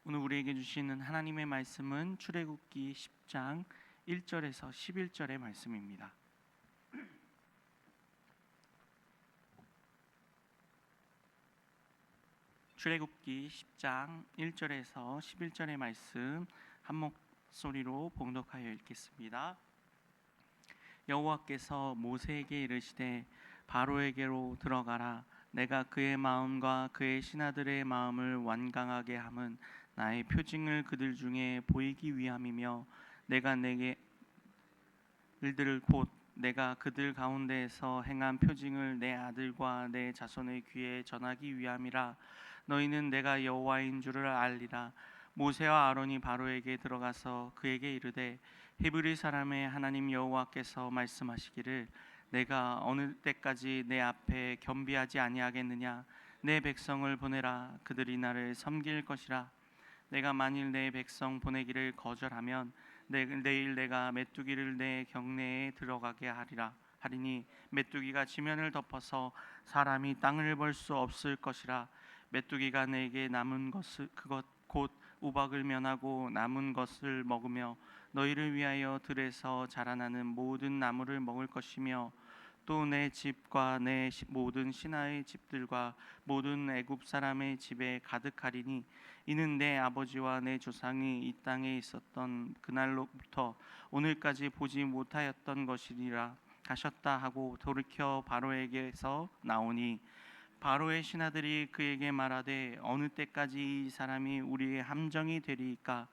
오늘 우리에게 주시는 하나님의 말씀은 출애굽기 10장 1절에서 11절의 말씀입니다. 출애굽기 10장 1절에서 11절의 말씀 한 목소리로 봉독하여 읽겠습니다. 여호와께서 모세에게 이르시되 바로에게로 들어가라. 내가 그의 마음과 그의 신하들의 마음을 완강하게 함은 나의 표징을 그들 중에 보이기 위함이며 내가 내게 일들을 곧 내가 그들 가운데에서 행한 표징을 내 아들과 내 자손의 귀에 전하기 위함이라. 너희는 내가 여호와인 줄을 알리라. 모세와 아론이 바로에게 들어가서 그에게 이르되 히브리 사람의 하나님 여호와께서 말씀하시기를 내가 어느 때까지 내 앞에 겸비하지 아니하겠느냐. 내 백성을 보내라. 그들이 나를 섬길 것이라. 내가 만일 내 백성 보내기를 거절하면 내일 내가 메뚜기를 내 경내에 들어가게 하리니 메뚜기가 지면을 덮어서 사람이 땅을 벌 수 없을 것이라. 메뚜기가 내게 남은 것을 그것 곧 우박을 면하고 남은 것을 먹으며 너희를 위하여 들에서 자라나는 모든 나무를 먹을 것이며 또 내 집과 내 모든 신하의 집들과 모든 애굽 사람의 집에 가득하리니 이는 내 아버지와 내 조상이 이 땅에 있었던 그날로부터 오늘까지 보지 못하였던 것이니라 하셨다 하고 돌이켜 바로에게서 나오니 바로의 신하들이 그에게 말하되 어느 때까지 이 사람이 우리의 함정이 되리이까.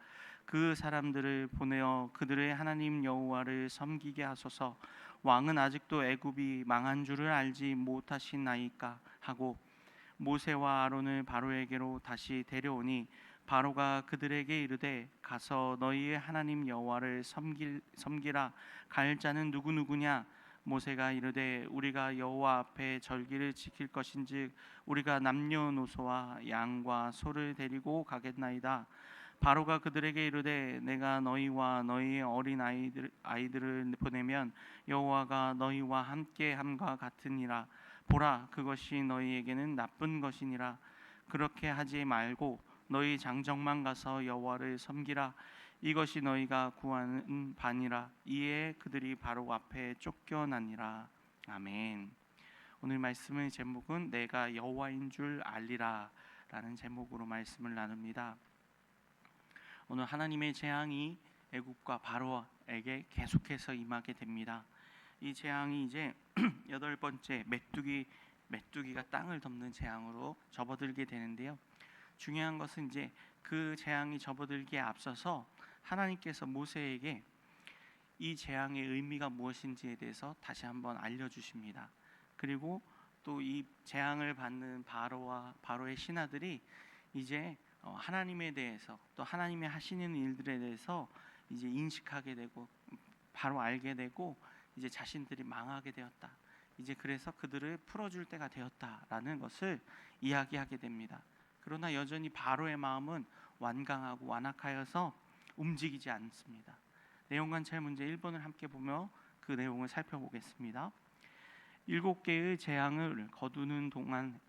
그 사람들을 보내어 그들의 하나님 여호와를 섬기게 하소서. 왕은 아직도 애굽이 망한 줄을 알지 못하시나이까 하고 모세와 아론을 바로에게로 다시 데려오니 바로가 그들에게 이르되 가서 너희의 하나님 여호와를 섬기라. 갈 자는 누구냐. 모세가 이르되 우리가 여호와 앞에 절기를 지킬 것인즉 우리가 남녀노소와 양과 소를 데리고 가겠나이다. 바로가 그들에게 이르되 내가 너희와 너희의 어린 아이들을 보내면 여호와가 너희와 함께 함과 같으니라. 보라, 그것이 너희에게는 나쁜 것이니라. 그렇게 하지 말고 너희 장정만 가서 여호와를 섬기라. 이것이 너희가 구하는 바니라. 이에 그들이 바로 앞에 쫓겨나니라. 아멘. 오늘 말씀의 제목은 내가 여호와인 줄 알리라 라는 제목으로 말씀을 나눕니다. 오늘 하나님의 재앙이 애굽과 바로에게 계속해서 임하게 됩니다. 이 재앙이 이제 여덟 번째 메뚜기가 땅을 덮는 재앙으로 접어들게 되는데요. 중요한 것은 이제 그 재앙이 접어들기에 앞서서 하나님께서 모세에게 이 재앙의 의미가 무엇인지에 대해서 다시 한번 알려주십니다. 그리고 또 이 재앙을 받는 바로의 신하들이 이제 하나님에 대해서 또 하나님이 하시는 일들에 대해서 이제 인식하게 되고 바로 알게 되고 이제 자신들이 망하게 되었다. 이제 그래서 그들을 풀어줄 때가 되었다라는 것을 이야기하게 됩니다. 그러나 여전히 바로의 마음은 완강하고 완악하여서 움직이지 않습니다. 내용 관찰 문제 1번을 함께 보며 그 내용을 살펴보겠습니다. 7개의 재앙을 거두는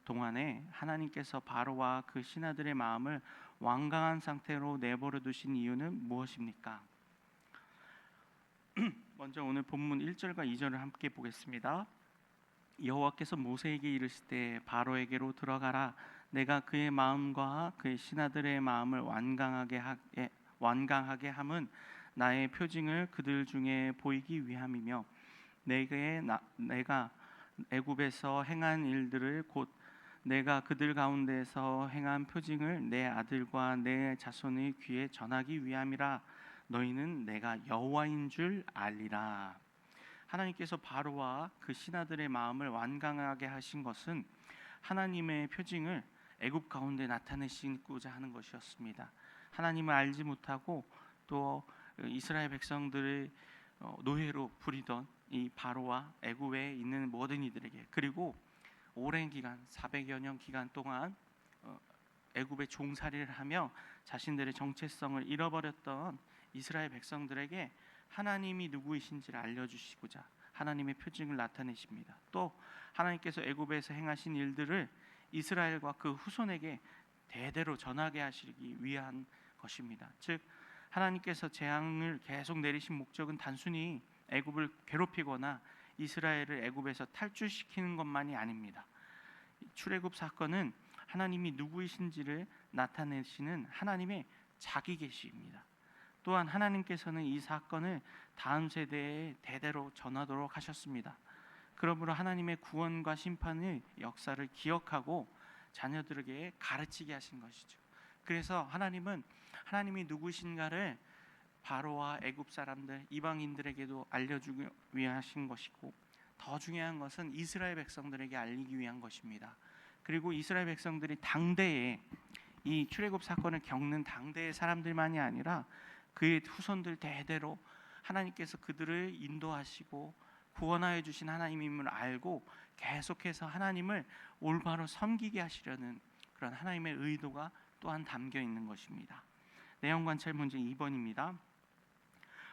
동안에 하나님께서 바로와 그 신하들의 마음을 완강한 상태로 내버려 두신 이유는 무엇입니까? 먼저 오늘 본문 1절과 2절을 함께 보겠습니다. 여호와께서 모세에게 이르시되 바로에게로 들어가라. 내가 그의 마음과 그의 신하들의 마음을 완강하게 함은 나의 표징을 그들 중에 보이기 위함이며 내가 애굽에서 행한 일들을 곧 내가 그들 가운데에서 행한 표징을 내 아들과 내 자손의 귀에 전하기 위함이라. 너희는 내가 여호와인 줄 알리라. 하나님께서 바로와 그 신하들의 마음을 완강하게 하신 것은 하나님의 표징을 애굽 가운데 나타내시고자 하는 것이었습니다. 하나님을 알지 못하고 또 이스라엘 백성들을 노예로 부리던 이 바로와 애굽에 있는 모든 이들에게, 그리고 오랜 기간 400여 년 기간 동안 애굽의 종살이를 하며 자신들의 정체성을 잃어버렸던 이스라엘 백성들에게 하나님이 누구이신지를 알려주시고자 하나님의 표징을 나타내십니다. 또 하나님께서 애굽에서 행하신 일들을 이스라엘과 그 후손에게 대대로 전하게 하시기 위한 것입니다. 즉 하나님께서 재앙을 계속 내리신 목적은 단순히 애굽을 괴롭히거나 이스라엘을 애굽에서 탈출시키는 것만이 아닙니다. 출애굽 사건은 하나님이 누구이신지를 나타내시는 하나님의 자기 계시입니다. 또한 하나님께서는 이 사건을 다음 세대에 대대로 전하도록 하셨습니다. 그러므로 하나님의 구원과 심판의 역사를 기억하고 자녀들에게 가르치게 하신 것이죠. 그래서 하나님은 하나님이 누구신가를 바로와 애굽 사람들, 이방인들에게도 알려주기 위해 하신 것이고, 더 중요한 것은 이스라엘 백성들에게 알리기 위한 것입니다. 그리고 이스라엘 백성들이 당대에 이 출애굽 사건을 겪는 당대의 사람들만이 아니라 그의 후손들 대대로 하나님께서 그들을 인도하시고 구원하여 주신 하나님임을 알고 계속해서 하나님을 올바로 섬기게 하시려는 그런 하나님의 의도가 또한 담겨 있는 것입니다. 내용 관찰 문제 2번입니다.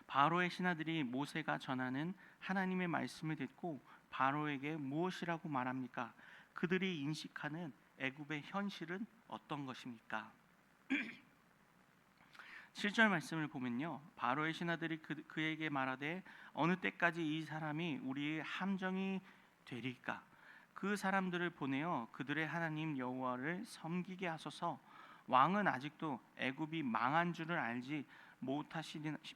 바로의 신하들이 모세가 전하는 하나님의 말씀을 듣고 바로에게 무엇이라고 말합니까? 그들이 인식하는 애굽의 현실은 어떤 것입니까? 7절 말씀을 보면요, 바로의 신하들이 그에게 말하되 어느 때까지 이 사람이 우리의 함정이 되리까? 그 사람들을 보내어 그들의 하나님 여호와를 섬기게 하소서. 왕은 아직도 애굽이 망한 줄을 알지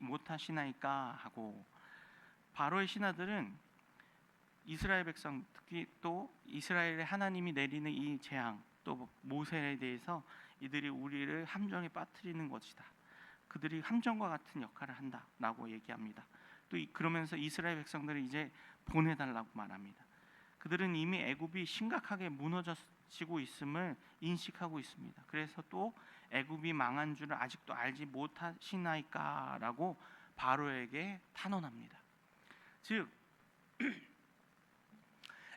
못하시나이까 하고, 바로의 신하들은 이스라엘 백성, 특히 또 이스라엘의 하나님이 내리는 이 재앙, 또 모세에 대해서 이들이 우리를 함정에 빠뜨리는 것이다, 그들이 함정과 같은 역할을 한다라고 얘기합니다. 또 그러면서 이스라엘 백성들을 이제 보내달라고 말합니다. 그들은 이미 애굽이 심각하게 무너지고 있음을 인식하고 있습니다. 그래서 또 애굽이 망한 줄을 아직도 알지 못하시나이까라고 바로에게 탄원합니다. 즉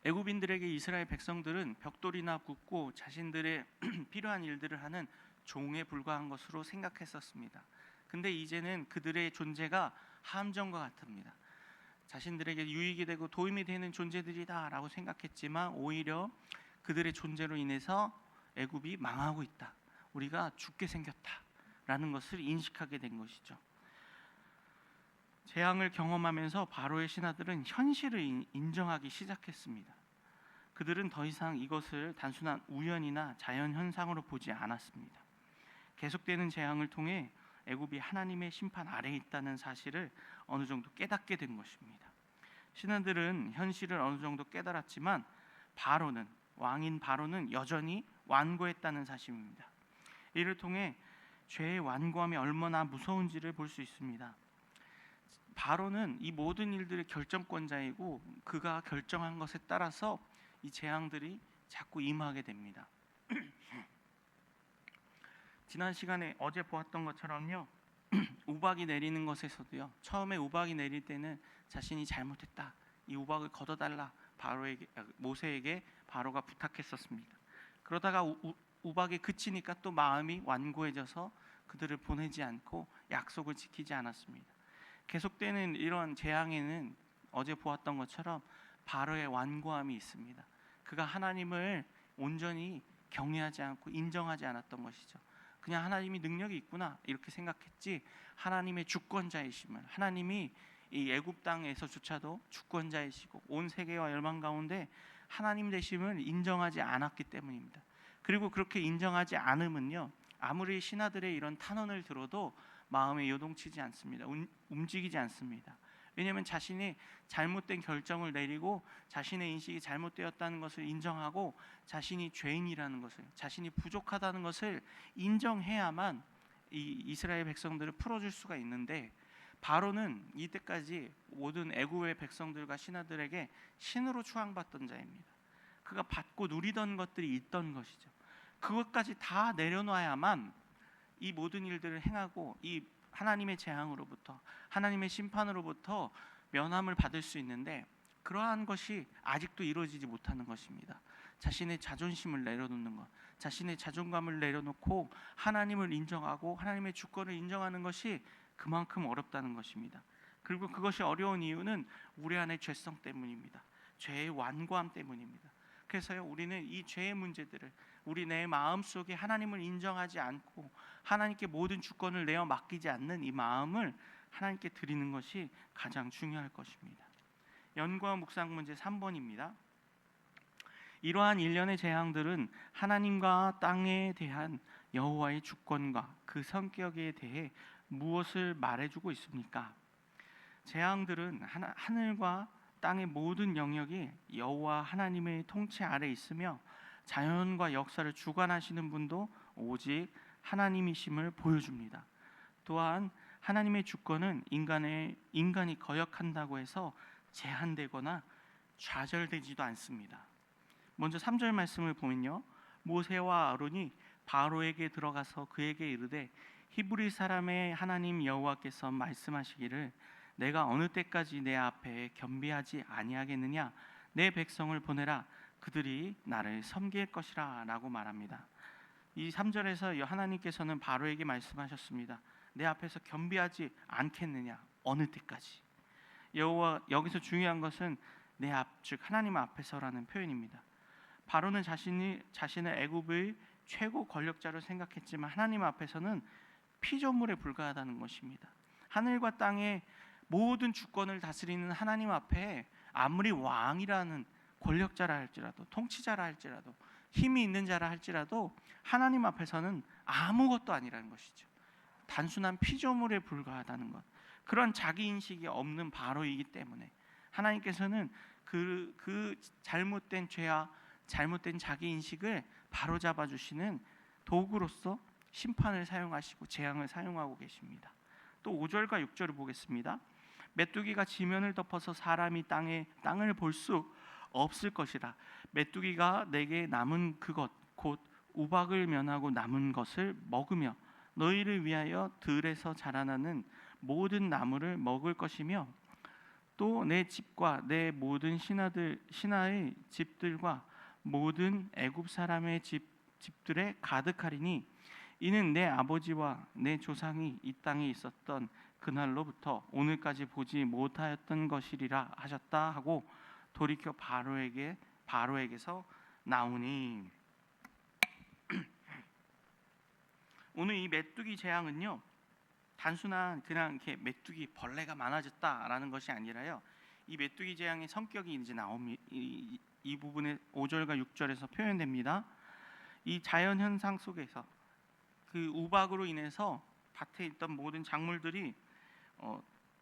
애굽인들에게 이스라엘 백성들은 벽돌이나 굽고 자신들의 필요한 일들을 하는 종에 불과한 것으로 생각했었습니다. 근데 이제는 그들의 존재가 함정과 같습니다. 자신들에게 유익이 되고 도움이 되는 존재들이다라고 생각했지만 오히려 그들의 존재로 인해서 애굽이 망하고 있다, 우리가 죽게 생겼다라는 것을 인식하게 된 것이죠. 재앙을 경험하면서 바로의 신하들은 현실을 인정하기 시작했습니다. 그들은 더 이상 이것을 단순한 우연이나 자연 현상으로 보지 않았습니다. 계속되는 재앙을 통해 애굽이 하나님의 심판 아래에 있다는 사실을 어느 정도 깨닫게 된 것입니다. 신하들은 현실을 어느 정도 깨달았지만 왕인 바로는 여전히 완고했다는 사실입니다. 이를 통해 죄의 완고함이 얼마나 무서운지를 볼 수 있습니다. 바로는 이 모든 일들의 결정권자이고 그가 결정한 것에 따라서 이 재앙들이 자꾸 임하게 됩니다. 지난 시간에 어제 보았던 것처럼요, 우박이 내리는 것에서도요, 처음에 우박이 내릴 때는 자신이 잘못했다, 이 우박을 걷어달라 모세에게 바로가 부탁했었습니다. 그러다가 우박이 그치니까 또 마음이 완고해져서 그들을 보내지 않고 약속을 지키지 않았습니다. 계속되는 이런 재앙에는 어제 보았던 것처럼 바로의 완고함이 있습니다. 그가 하나님을 온전히 경외하지 않고 인정하지 않았던 것이죠. 그냥 하나님이 능력이 있구나 이렇게 생각했지, 하나님의 주권자이심을, 하나님이 이 애굽 땅에서조차도 주권자이시고 온 세계와 열방 가운데 하나님 되심을 인정하지 않았기 때문입니다. 그리고 그렇게 인정하지 않으면요, 아무리 신하들의 이런 탄원을 들어도 마음에 요동치지 않습니다. 움직이지 않습니다. 왜냐하면 자신이 잘못된 결정을 내리고 자신의 인식이 잘못되었다는 것을 인정하고 자신이 죄인이라는 것을, 자신이 부족하다는 것을 인정해야만 이 이스라엘 백성들을 풀어줄 수가 있는데, 바로는 이때까지 모든 애굽의 백성들과 신하들에게 신으로 추앙받던 자입니다. 그가 받고 누리던 것들이 있던 것이죠. 그것까지 다 내려놔야만 이 모든 일들을 행하고 이 하나님의 재앙으로부터, 하나님의 심판으로부터 면함을 받을 수 있는데, 그러한 것이 아직도 이루어지지 못하는 것입니다. 자신의 자존심을 내려놓는 것, 자신의 자존감을 내려놓고 하나님을 인정하고 하나님의 주권을 인정하는 것이 그만큼 어렵다는 것입니다. 그리고 그것이 어려운 이유는 우리 안의 죄성 때문입니다. 죄의 완고함 때문입니다. 그래서요, 우리는 이 죄의 문제들을 우리 내 마음속에 하나님을 인정하지 않고 하나님께 모든 주권을 내어 맡기지 않는 이 마음을 하나님께 드리는 것이 가장 중요할 것입니다. 연구와 묵상 문제 3번입니다. 이러한 일련의 재앙들은 하나님과 땅에 대한 여호와의 주권과 그 성격에 대해 무엇을 말해주고 있습니까? 재앙들은 하늘과 땅의 모든 영역이 여호와 하나님의 통치 아래 있으며 자연과 역사를 주관하시는 분도 오직 하나님이심을 보여줍니다. 또한 하나님의 주권은 인간이 거역한다고 해서 제한되거나 좌절되지도 않습니다. 먼저 3절 말씀을 보면요, 모세와 아론이 바로에게 들어가서 그에게 이르되 히브리 사람의 하나님 여호와께서 말씀하시기를 내가 어느 때까지 내 앞에 겸비하지 아니하겠느냐, 내 백성을 보내라, 그들이 나를 섬길 것이라 라고 말합니다. 이 3절에서 하나님께서는 바로에게 말씀하셨습니다. 내 앞에서 겸비하지 않겠느냐, 어느 때까지. 여기서 중요한 것은 내 앞, 즉 하나님 앞에서라는 표현입니다. 바로는 자신을 애굽의 최고 권력자로 생각했지만 하나님 앞에서는 피조물에 불과하다는 것입니다. 하늘과 땅의 모든 주권을 다스리는 하나님 앞에 아무리 왕이라는 권력자라 할지라도, 통치자라 할지라도, 힘이 있는 자라 할지라도 하나님 앞에서는 아무것도 아니라는 것이죠. 단순한 피조물에 불과하다는 것, 그런 자기인식이 없는 바로이기 때문에 하나님께서는 그 잘못된 죄와 잘못된 자기인식을 바로잡아 주시는 도구로서 심판을 사용하시고 재앙을 사용하고 계십니다. 또 5절과 6절을 보겠습니다. 메뚜기가 지면을 덮어서 사람이 땅을 볼 수 없을 것이라. 메뚜기가 내게 남은 그것 곧 우박을 면하고 남은 것을 먹으며 너희를 위하여 들에서 자라나는 모든 나무를 먹을 것이며 또 내 집과 내 모든 신하의 집들과 모든 애굽 사람의 집들에 가득하리니 이는 내 아버지와 내 조상이 이 땅에 있었던 그날로부터 오늘까지 보지 못하였던 것이리라 하셨다 하고 돌이켜 바로에게서 나오니. 오늘 이 메뚜기 재앙은요, 단순한 그냥 이렇게 메뚜기 벌레가 많아졌다라는 것이 아니라요, 이 메뚜기 재앙의 성격이 이제 이 부분에 5절과 6절에서 표현됩니다. 이 자연 현상 속에서 그 우박으로 인해서 밭에 있던 모든 작물들이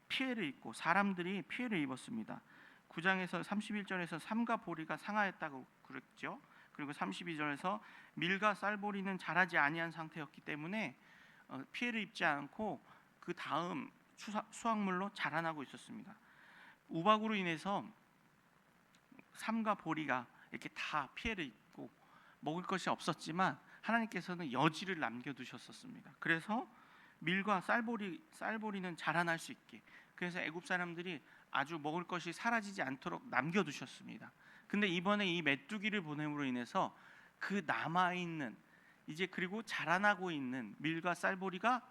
피해를 입고 사람들이 피해를 입었습니다. 9장에서 31절에서 삼가 보리가 상하였다고 그랬죠. 그리고 32절에서 밀과 쌀보리는 자라지 아니한 상태였기 때문에 피해를 입지 않고 그 다음 수확물로 자라나고 있었습니다. 우박으로 인해서 삼과 보리가 이렇게 다 피해를 입고 먹을 것이 없었지만 하나님께서는 여지를 남겨두셨었습니다. 그래서 밀과 쌀보리는 자라날 수 있게, 그래서 애굽 사람들이 아주 먹을 것이 사라지지 않도록 남겨두셨습니다. 근데 이번에 이 메뚜기를 보냄으로 인해서 그 남아있는 이제 그리고 자라나고 있는 밀과 쌀보리가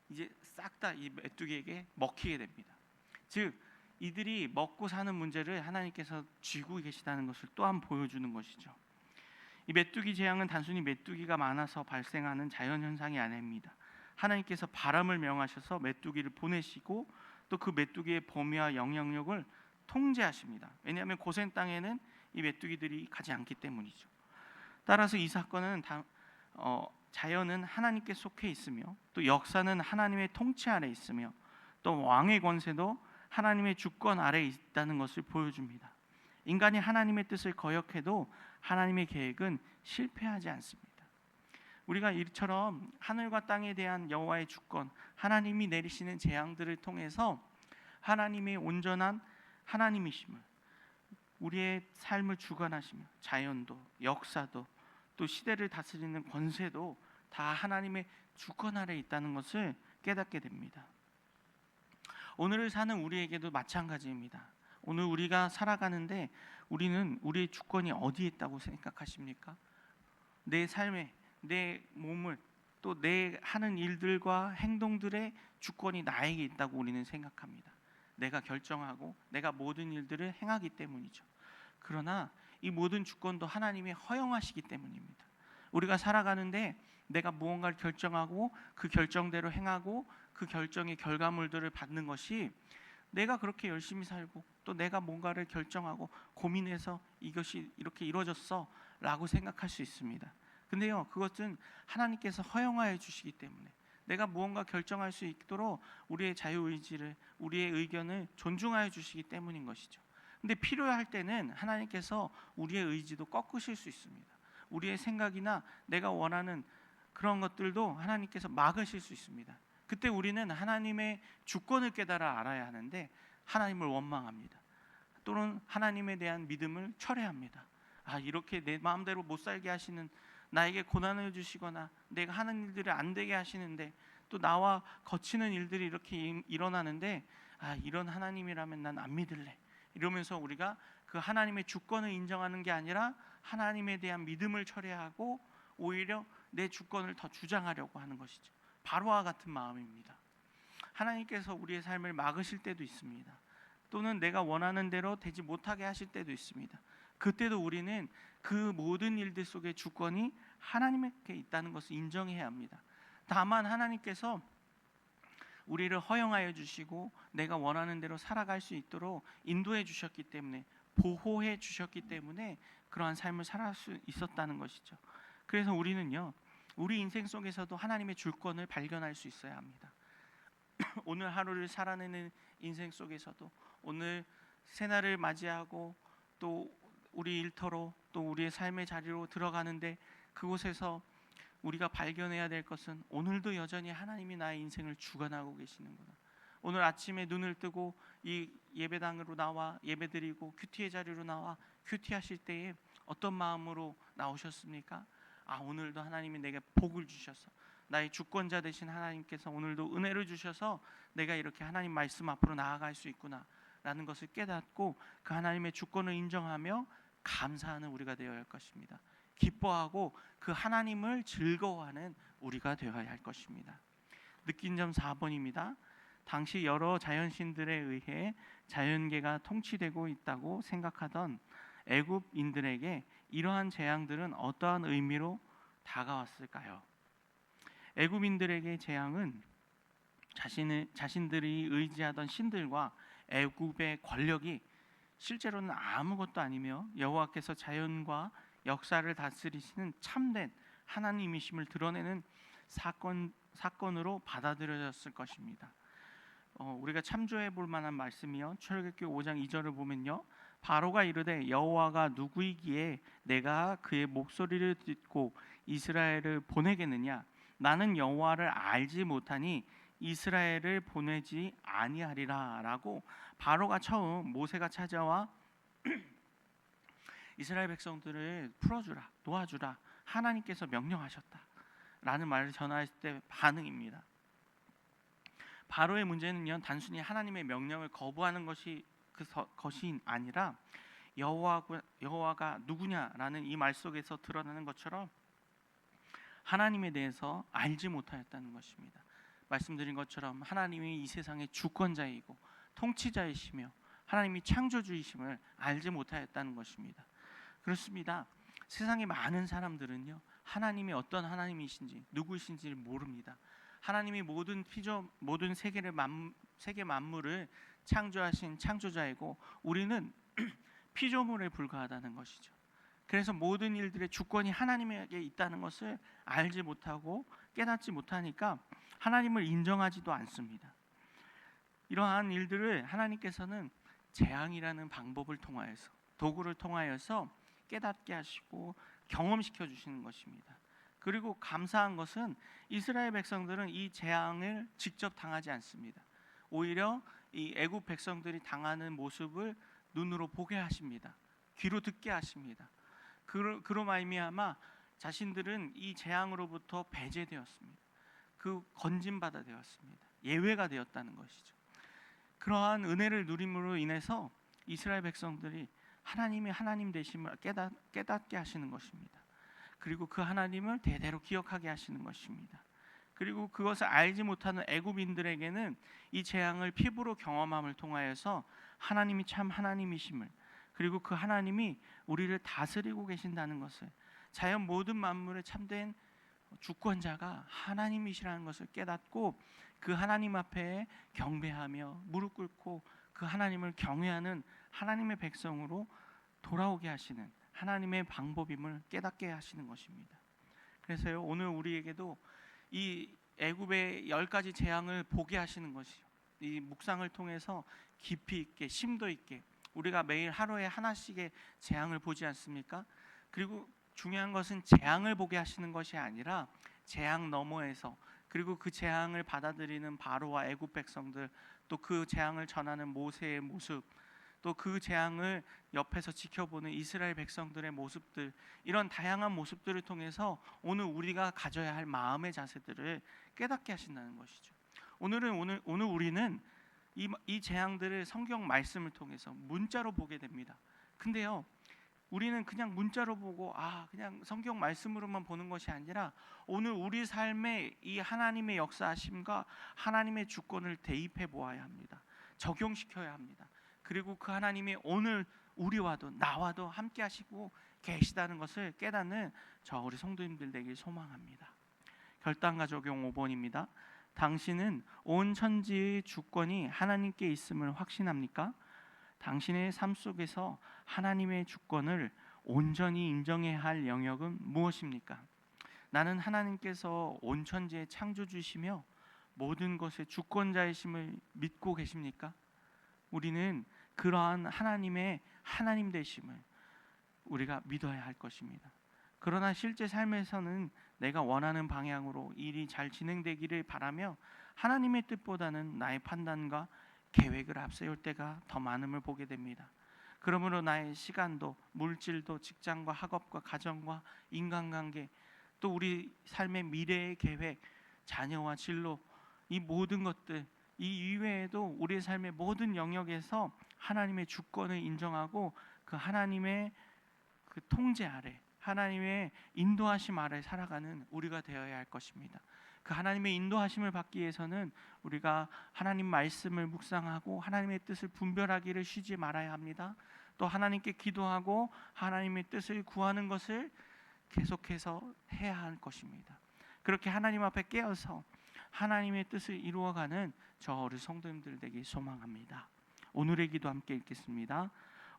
이제 싹 다 이 메뚜기에게 먹히게 됩니다. 즉 이들이 먹고 사는 문제를 하나님께서 쥐고 계시다는 것을 또한 보여주는 것이죠. 이 메뚜기 재앙은 단순히 메뚜기가 많아서 발생하는 자연현상이 아닙니다. 하나님께서 바람을 명하셔서 메뚜기를 보내시고 또 그 메뚜기의 범위와 영향력을 통제하십니다. 왜냐하면 고센 땅에는 이 메뚜기들이 가지 않기 때문이죠. 따라서 이 사건은 자연은 하나님께 속해 있으며 또 역사는 하나님의 통치 아래 있으며 또 왕의 권세도 하나님의 주권 아래 있다는 것을 보여줍니다. 인간이 하나님의 뜻을 거역해도 하나님의 계획은 실패하지 않습니다. 우리가 이처럼 하늘과 땅에 대한 여호와의 주권, 하나님이 내리시는 재앙들을 통해서 하나님의 온전한 하나님이심을, 우리의 삶을 주관하시며 자연도 역사도 또 시대를 다스리는 권세도 다 하나님의 주권 아래 있다는 것을 깨닫게 됩니다. 오늘을 사는 우리에게도 마찬가지입니다. 오늘 우리가 살아가는데 우리는 우리의 주권이 어디에 있다고 생각하십니까? 내 삶에, 내 몸을, 또 내 하는 일들과 행동들의 주권이 나에게 있다고 우리는 생각합니다. 내가 결정하고 내가 모든 일들을 행하기 때문이죠. 그러나 이 모든 주권도 하나님이 허용하시기 때문입니다. 우리가 살아가는데 내가 무언가를 결정하고 그 결정대로 행하고 그 결정의 결과물들을 받는 것이, 내가 그렇게 열심히 살고 또 내가 뭔가를 결정하고 고민해서 이것이 이렇게 이루어졌어 라고 생각할 수 있습니다. 근데요, 그것은 하나님께서 허용하여 주시기 때문에 내가 무언가 결정할 수 있도록 우리의 자유의지를, 우리의 의견을 존중하여 주시기 때문인 것이죠. 근데 필요할 때는 하나님께서 우리의 의지도 꺾으실 수 있습니다. 우리의 생각이나 내가 원하는 그런 것들도 하나님께서 막으실 수 있습니다. 그때 우리는 하나님의 주권을 깨달아 알아야 하는데 하나님을 원망합니다. 또는 하나님에 대한 믿음을 철회합니다. 이렇게 내 마음대로 못 살게 하시는, 나에게 고난을 주시거나 내가 하는 일들이 안 되게 하시는데, 또 나와 거치는 일들이 이렇게 일어나는데 이런 하나님이라면 난 안 믿을래, 이러면서 우리가 그 하나님의 주권을 인정하는 게 아니라 하나님에 대한 믿음을 철회하고 오히려 내 주권을 더 주장하려고 하는 것이죠. 바로와 같은 마음입니다. 하나님께서 우리의 삶을 막으실 때도 있습니다. 또는 내가 원하는 대로 되지 못하게 하실 때도 있습니다. 그때도 우리는 그 모든 일들 속에 주권이 하나님께 있다는 것을 인정해야 합니다. 다만 하나님께서 우리를 허용하여 주시고 내가 원하는 대로 살아갈 수 있도록 인도해 주셨기 때문에, 보호해 주셨기 때문에 그러한 삶을 살아갈 수 있었다는 것이죠. 그래서 우리는요, 우리 인생 속에서도 하나님의 주권을 발견할 수 있어야 합니다. 오늘 하루를 살아내는 인생 속에서도, 오늘 새날을 맞이하고 또 우리 일터로 또 우리의 삶의 자리로 들어가는데, 그곳에서 우리가 발견해야 될 것은 오늘도 여전히 하나님이 나의 인생을 주관하고 계시는구나. 오늘 아침에 눈을 뜨고 이 예배당으로 나와 예배드리고 큐티의 자리로 나와 큐티하실 때에 어떤 마음으로 나오셨습니까? 오늘도 하나님이 내게 복을 주셔서, 나의 주권자 되신 하나님께서 오늘도 은혜를 주셔서 내가 이렇게 하나님 말씀 앞으로 나아갈 수 있구나 라는 것을 깨닫고 그 하나님의 주권을 인정하며 감사하는 우리가 되어야 할 것입니다. 기뻐하고 그 하나님을 즐거워하는 우리가 되어야 할 것입니다. 느낀 점 4번입니다. 당시 여러 자연신들에 의해 자연계가 통치되고 있다고 생각하던 애굽인들에게 이러한 재앙들은 어떠한 의미로 다가왔을까요? 애굽인들에게 재앙은 자신들이 의지하던 신들과 애굽의 권력이 실제로는 아무것도 아니며 여호와께서 자연과 역사를 다스리시는 참된 하나님이심을 드러내는 사건으로 받아들여졌을 것입니다. 우리가 참조해 볼 만한 말씀이요, 출애굽기 5장 2절을 보면요, 바로가 이르되 여호와가 누구이기에 내가 그의 목소리를 듣고 이스라엘을 보내겠느냐? 나는 여호와를 알지 못하니 이스라엘을 보내지 아니하리라 라고, 바로가 처음 모세가 찾아와 이스라엘 백성들을 풀어주라, 도와주라, 하나님께서 명령하셨다 라는 말을 전했을 때 반응입니다. 바로의 문제는요, 단순히 하나님의 명령을 거부하는 것이 아니라 여호와가 누구냐라는 이 말 속에서 드러나는 것처럼 하나님에 대해서 알지 못하였다는 것입니다. 말씀드린 것처럼 하나님이 이 세상의 주권자이고 통치자이시며 하나님이 창조주이심을 알지 못하였다는 것입니다. 그렇습니다. 세상의 많은 사람들은요, 하나님이 어떤 하나님이신지 누구이신지를 모릅니다. 하나님이 모든 세계 만물을 창조하신 창조자이고 우리는 피조물에 불과하다는 것이죠. 그래서 모든 일들의 주권이 하나님에게 있다는 것을 알지 못하고 깨닫지 못하니까 하나님을 인정하지도 않습니다. 이러한 일들을 하나님께서는 재앙이라는 방법을 통하여서, 도구를 통하여서 깨닫게 하시고 경험시켜 주시는 것입니다. 그리고 감사한 것은 이스라엘 백성들은 이 재앙을 직접 당하지 않습니다. 오히려 이 애굽 백성들이 당하는 모습을 눈으로 보게 하십니다. 귀로 듣게 하십니다. 그로 말미암아 자신들은 이 재앙으로부터 배제되었습니다. 그 건진받아 되었습니다. 예외가 되었다는 것이죠. 그러한 은혜를 누림으로 인해서 이스라엘 백성들이 하나님이 하나님 되심을 깨닫게 하시는 것입니다. 그리고 그 하나님을 대대로 기억하게 하시는 것입니다. 그리고 그것을 알지 못하는 애굽인들에게는 이 재앙을 피부로 경험함을 통하여서 하나님이 참 하나님이심을, 그리고 그 하나님이 우리를 다스리고 계신다는 것을, 자연 모든 만물의 참된 주권자가 하나님이시라는 것을 깨닫고 그 하나님 앞에 경배하며 무릎 꿇고 그 하나님을 경외하는 하나님의 백성으로 돌아오게 하시는 하나님의 방법임을 깨닫게 하시는 것입니다. 그래서요, 오늘 우리에게도 이 애굽의 10가지 재앙을 보게 하시는 것이요, 이 묵상을 통해서 깊이 있게 심도 있게 우리가 매일 하루에 하나씩의 재앙을 보지 않습니까? 그리고 중요한 것은 재앙을 보게 하시는 것이 아니라 재앙 너머에서, 그리고 그 재앙을 받아들이는 바로와 애굽 백성들, 또 그 재앙을 전하는 모세의 모습, 또 그 재앙을 옆에서 지켜보는 이스라엘 백성들의 모습들, 이런 다양한 모습들을 통해서 오늘 우리가 가져야 할 마음의 자세들을 깨닫게 하신다는 것이죠. 오늘 우리는 이 재앙들을 성경 말씀을 통해서 문자로 보게 됩니다. 근데요, 우리는 그냥 문자로 보고 그냥 성경 말씀으로만 보는 것이 아니라 오늘 우리 삶에 이 하나님의 역사하심과 하나님의 주권을 대입해 보아야 합니다. 적용시켜야 합니다. 그리고 그 하나님이 오늘 우리와도 나와도 함께 하시고 계시다는 것을 깨닫는 저 우리 성도님들 되길 소망합니다. 결단과 적용 5번입니다. 당신은 온 천지의 주권이 하나님께 있음을 확신합니까? 당신의 삶 속에서 하나님의 주권을 온전히 인정해야 할 영역은 무엇입니까? 나는 하나님께서 온 천지의 창조주시며 모든 것의 주권자이심을 믿고 계십니까? 우리는 그러한 하나님의 하나님 되심을 우리가 믿어야 할 것입니다. 그러나 실제 삶에서는 내가 원하는 방향으로 일이 잘 진행되기를 바라며 하나님의 뜻보다는 나의 판단과 계획을 앞세울 때가 더 많음을 보게 됩니다. 그러므로 나의 시간도, 물질도, 직장과 학업과 가정과 인간관계, 또 우리 삶의 미래의 계획, 자녀와 진로, 이 모든 것들, 이 이외에도 우리의 삶의 모든 영역에서 하나님의 주권을 인정하고 그 하나님의 그 통제 아래, 하나님의 인도하심 아래 살아가는 우리가 되어야 할 것입니다. 그 하나님의 인도하심을 받기 위해서는 우리가 하나님 말씀을 묵상하고 하나님의 뜻을 분별하기를 쉬지 말아야 합니다. 또 하나님께 기도하고 하나님의 뜻을 구하는 것을 계속해서 해야 할 것입니다. 그렇게 하나님 앞에 깨어서 하나님의 뜻을 이루어가는 저 우리 성도님들 되길 소망합니다. 오늘의 기도 함께 읽겠습니다.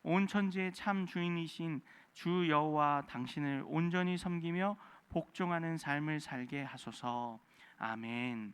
온 천지의 참 주인이신 주 여호와 당신을 온전히 섬기며 복종하는 삶을 살게 하소서. 아멘.